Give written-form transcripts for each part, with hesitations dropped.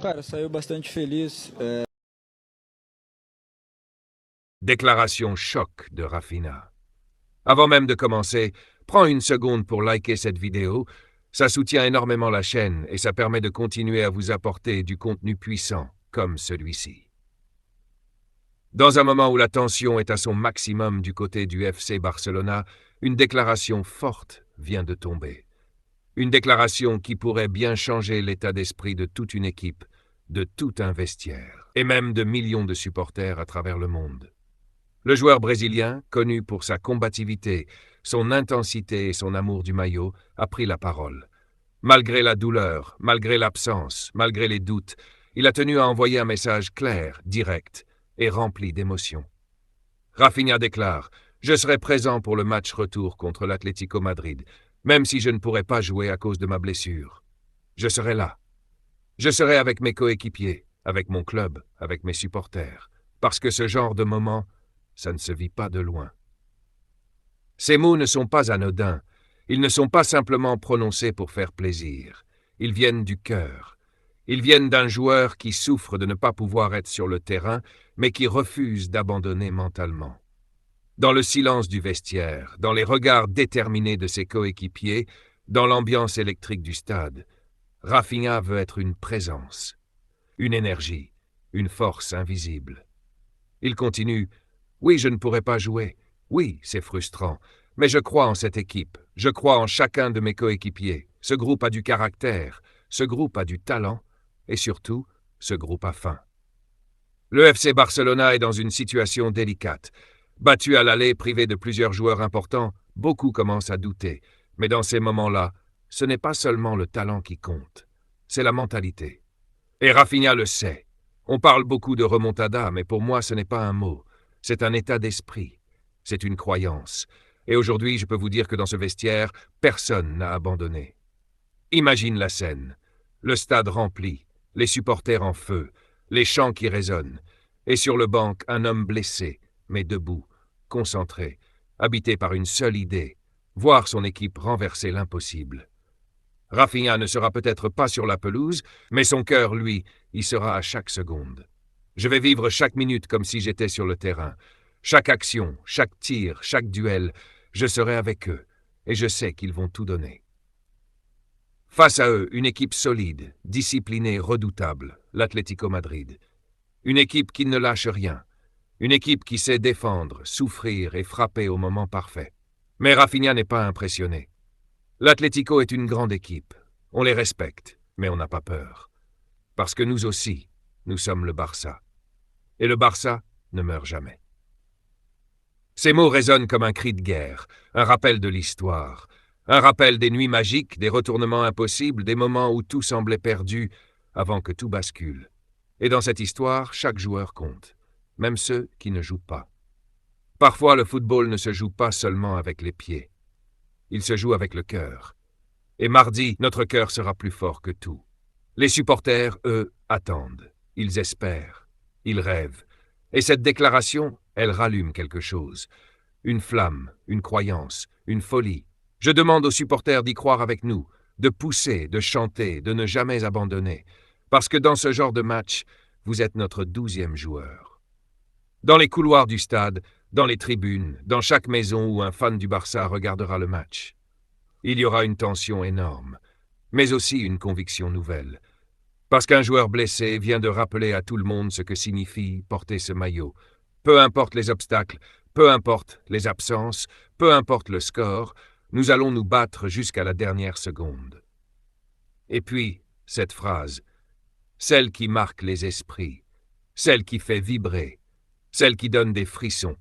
Cara, saiu bastante feliz. Déclaration choc de Rafinha. Avant même de commencer, prends une seconde pour liker cette vidéo. Ça soutient énormément la chaîne et ça permet de continuer à vous apporter du contenu puissant comme celui-ci. Dans un moment où la tension est à son maximum du côté du FC Barcelona, une déclaration forte vient de tomber. Une déclaration qui pourrait bien changer l'état d'esprit de toute une équipe, de tout un vestiaire, et même de millions de supporters à travers le monde. Le joueur brésilien, connu pour sa combativité, son intensité et son amour du maillot, a pris la parole. Malgré la douleur, malgré l'absence, malgré les doutes, il a tenu à envoyer un message clair, direct et rempli d'émotion. Rafinha déclare « Je serai présent pour le match retour contre l'Atlético Madrid, même si je ne pourrai pas jouer à cause de ma blessure. Je serai là. Je serai avec mes coéquipiers, avec mon club, avec mes supporters, parce que ce genre de moment, ça ne se vit pas de loin. » Ces mots ne sont pas anodins. Ils ne sont pas simplement prononcés pour faire plaisir. Ils viennent du cœur. Ils viennent d'un joueur qui souffre de ne pas pouvoir être sur le terrain, mais qui refuse d'abandonner mentalement. Dans le silence du vestiaire, dans les regards déterminés de ses coéquipiers, dans l'ambiance électrique du stade, Rafinha veut être une présence, une énergie, une force invisible. Il continue « Oui, je ne pourrai pas jouer. Oui, c'est frustrant. Mais je crois en cette équipe. Je crois en chacun de mes coéquipiers. Ce groupe a du caractère. Ce groupe a du talent. Et surtout, ce groupe a faim. » Le FC Barcelona est dans une situation délicate. Battu à l'aller, privé de plusieurs joueurs importants, beaucoup commencent à douter. Mais dans ces moments-là, ce n'est pas seulement le talent qui compte. C'est la mentalité. Et Rafinha le sait. On parle beaucoup de remontada, mais pour moi, ce n'est pas un mot. C'est un état d'esprit. C'est une croyance. Et aujourd'hui, je peux vous dire que dans ce vestiaire, personne n'a abandonné. Imagine la scène. Le stade rempli, les supporters en feu, les chants qui résonnent. Et sur le banc, un homme blessé, mais debout, concentré, habité par une seule idée, voir son équipe renverser l'impossible. Rafinha ne sera peut-être pas sur la pelouse, mais son cœur, lui, y sera à chaque seconde. Je vais vivre chaque minute comme si j'étais sur le terrain. Chaque action, chaque tir, chaque duel, je serai avec eux, et je sais qu'ils vont tout donner. Face à eux, une équipe solide, disciplinée, redoutable, l'Atlético Madrid. Une équipe qui ne lâche rien. Une équipe qui sait défendre, souffrir et frapper au moment parfait. Mais Rafinha n'est pas impressionné. L'Atlético est une grande équipe. On les respecte, mais on n'a pas peur. Parce que nous aussi, nous sommes le Barça. Et le Barça ne meurt jamais. Ces mots résonnent comme un cri de guerre, un rappel de l'histoire, un rappel des nuits magiques, des retournements impossibles, des moments où tout semblait perdu avant que tout bascule. Et dans cette histoire, chaque joueur compte, même ceux qui ne jouent pas. Parfois, le football ne se joue pas seulement avec les pieds. Il se joue avec le cœur. Et mardi, notre cœur sera plus fort que tout. Les supporters, eux, attendent. Ils espèrent. Ils rêvent. Et cette déclaration, elle rallume quelque chose. Une flamme, une croyance, une folie. Je demande aux supporters d'y croire avec nous, de pousser, de chanter, de ne jamais abandonner. Parce que dans ce genre de match, vous êtes notre 12e joueur. Dans les couloirs du stade, dans les tribunes, dans chaque maison où un fan du Barça regardera le match. Il y aura une tension énorme, mais aussi une conviction nouvelle. Parce qu'un joueur blessé vient de rappeler à tout le monde ce que signifie porter ce maillot. Peu importe les obstacles, peu importe les absences, peu importe le score, nous allons nous battre jusqu'à la dernière seconde. Et puis, cette phrase, celle qui marque les esprits, celle qui fait vibrer, celle qui donne des frissons.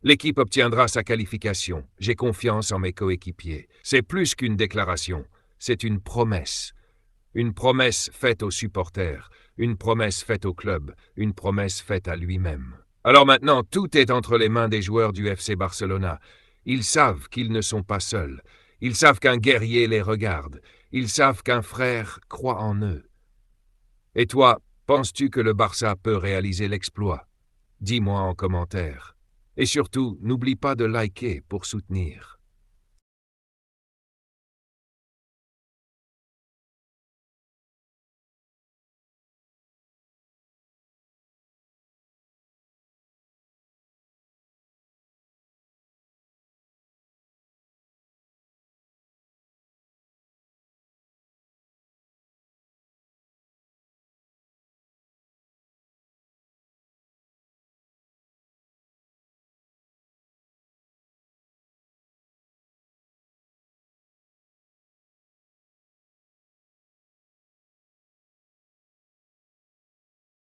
L'équipe obtiendra sa qualification. J'ai confiance en mes coéquipiers. C'est plus qu'une déclaration, c'est une promesse. Une promesse faite aux supporters, une promesse faite au club, une promesse faite à lui-même. Alors maintenant, tout est entre les mains des joueurs du FC Barcelona. Ils savent qu'ils ne sont pas seuls. Ils savent qu'un guerrier les regarde. Ils savent qu'un frère croit en eux. Et toi, penses-tu que le Barça peut réaliser l'exploit? Dis-moi en commentaire. Et surtout, n'oublie pas de liker pour soutenir.